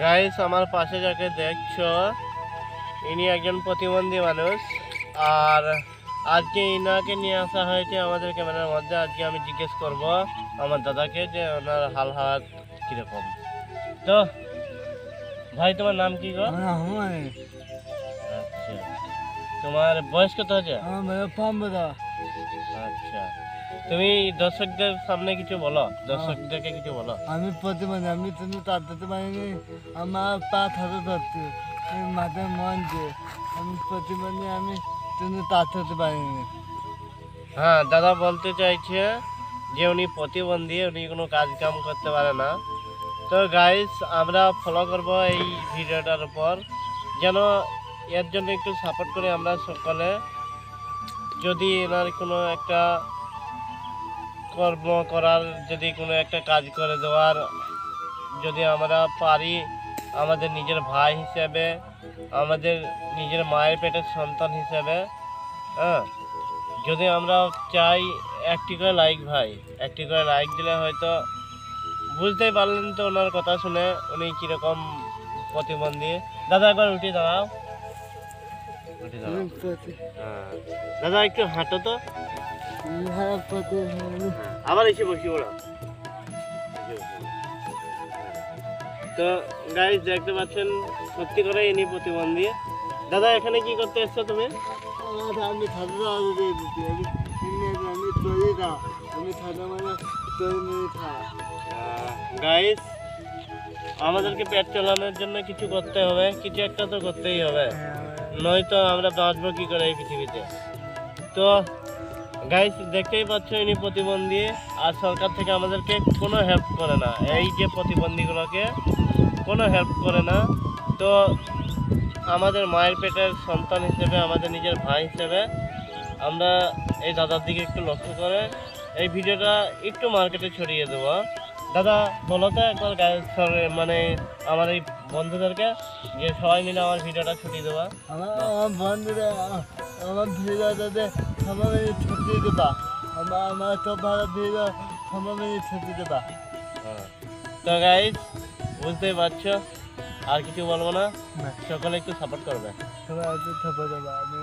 Guys, আমার পাশে যাকে দেখছো ইনি একজন প্রতিবন্ধী মানুষ। আর আজকে ইনাকে নিয়ে আসা হয়েছে আমাদের ক্যামেরার মধ্যে। আজকে আমি জিজ্ঞেস করব আমার দাদাকে যে ওনার হাল হাত কিরকম। তো ভাই, তোমার নাম কি গো? আচ্ছা, তোমার বয়স কত আছে? আচ্ছা, তুমি দর্শকদের সামনে কিছু বলো, দর্শকদেরকে কিছু বলো। আমি প্রতিবন্ধী, আমি তুমি তাড়াতে পারিনি, আমার পা হাতে ধরতে মাঠে মন যে আমি প্রতিবন্ধী, আমি তুমি তাড়াতে পারিনি। হ্যাঁ, দাদা বলতে চাইছে যে উনি প্রতিবন্ধী, উনি কোনো কাজ কাম করতে পারে না। তো গাইস, আমরা ফলো করব এই ভিডিওটার উপর, যেন এর জন্য একটু সাপোর্ট করে আমরা সকলে। যদি এনার কোনো একটা কর্ম করার, যদি কোনো একটা কাজ করে দেওয়ার যদি আমরা পারি, আমাদের নিজের ভাই হিসেবে, আমাদের নিজের মায়ের পেটের সন্তান হিসেবে, হ্যাঁ, যদি আমরা চাই একটি করে লাইক, ভাই একটি করে লাইক দিলে হয়তো বুঝতেই পারলেন তো ওনার কথা শুনে উনি কীরকম প্রতিবন্ধী। দাদা একবার উঠে দাঁড়াও, উঠে দাঁড়াও। হ্যাঁ দাদা, একটু হাঁটো তো, আবার এসে বসি ওরা। তো গাইস, দেখতে পাচ্ছেন সত্যি করে ইনি প্রতিবন্ধী। দাদা, এখানে কি করতে এসছো তুমি? আমি আমি তৈরি না, আমি খাতা মানে তৈরি গাইস, আমাদেরকে পেট চালানোর জন্য কিছু করতে হবে, কিছু একটা তো করতেই হবে, নয়তো আমরা বাঁচবো কি করে এই পৃথিবীতে। তো গাইস, দেখতেই পাচ্ছ ইনি প্রতিবন্ধী, আর সরকার থেকে আমাদেরকে কোনো হেল্প করে না, এই যে প্রতিবন্ধীগুলোকে কোনো হেল্প করে না। তো আমাদের মায়ের পেটের সন্তান হিসেবে, আমাদের নিজের ভাই হিসেবে আমরা এই দাদার দিকে একটু লক্ষ্য করে এই ভিডিওটা একটু মার্কেটে ছড়িয়ে দেবো। দাদা বলো তো একবার মানে আমার এই বন্ধুদেরকে যে সবাই মিলে আমার ভিডিওটা ছড়িয়ে দেওয়া। আমার বন্ধুরা আমার ভিডিওটাতে সবাই ছড়িয়ে দেবা, আমার তো ভালো ভিডিও সবাই ছড়িয়ে দেবা। তো গাইস, বুঝতেই পারছো, আর কিছু বলবো না, সকলে একটু সাপোর্ট করবে। সবাই একটু সাপোর্ট দেবা। আমি